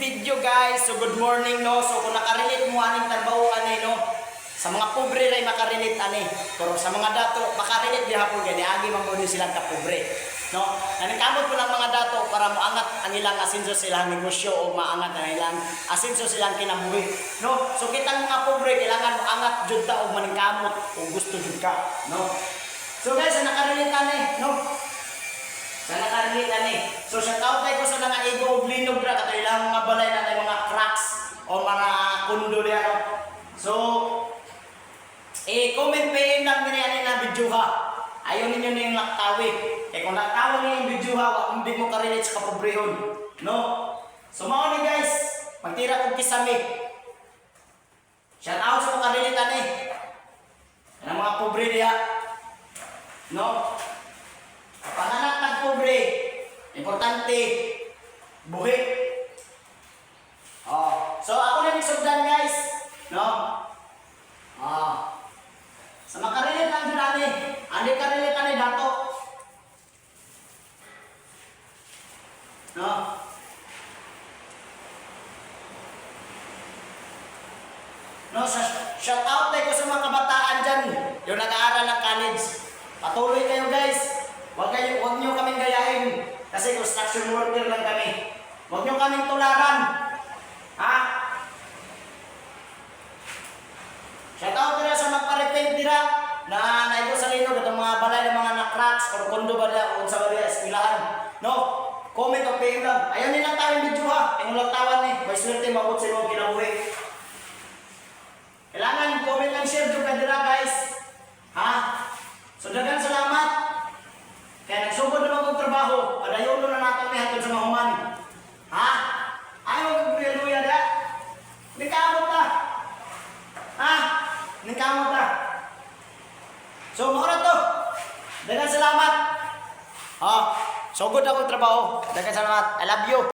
video guys. So good morning no. So kung nakarelate mo aning trabaho ani no. Sa mga pobre ray makarelate ani. Pero sa mga dato makarelate gihapon gani agi man mo silang kapobre. No. Nanikamot ko lang mga dato para moangat ang ilang asenso silang negosyo o maangat ang ilang asenso silang kinabuhi. No. So kitang mga pobre kailangan moangat jud ta og maningkamot kung gusto jud ka, no. So guys, nakarelate ani, no. Sa nakarelate ani. So shout out kay ko sa mga ego og linog ra katong ilang mga balay na mga cracks o mga kundo diya, no. So comment PM lang gani ani na video ha. Ayaw ninyo na yung laktawi. Eh kung laktawa niyo yung video ha, hindi mo ka-relate sa kapobrehon, no. So mao ni guys, magtira kong kisame. Shout out sa mga ka-relate ani. Ang mga pobre diya, no. Panganak ng pobre, importante, buhi. So ako na nagsugdan guys, no? Sa makarelate lang dyan ani, andi karelate ani dato. No? No, shout out tayo sa mga kabataan dyan, yung nag-aaral ng college. Patuloy kayo guys. Huwag niyo kaming gayahin kasi construction worker lang kami. Huwag niyo kaming tularan. Ha? Shout out nila sa magpa-repent nila na naigo sa linog at mga balay ng mga nakraks o kondo ba nila o sa balay eskwelahan. No? Comment o PM lang. Ayaw nila tayong video ha. Yung laktawan eh. May swerte mabot sa mga kinabuhi. Kailangan comment lang share juga nila guys. Ha? So dagang salamat. Kaya nagsugod naman kong trabaho, padayon na natin may hatod sa mahuman. Ha? Ayaw magpapililuya da? Nikamot na. Ha? Nikamot na. So, makulat to. Dagan salamat. Ha? Sugod akong trabaho. Dagan salamat. I love you.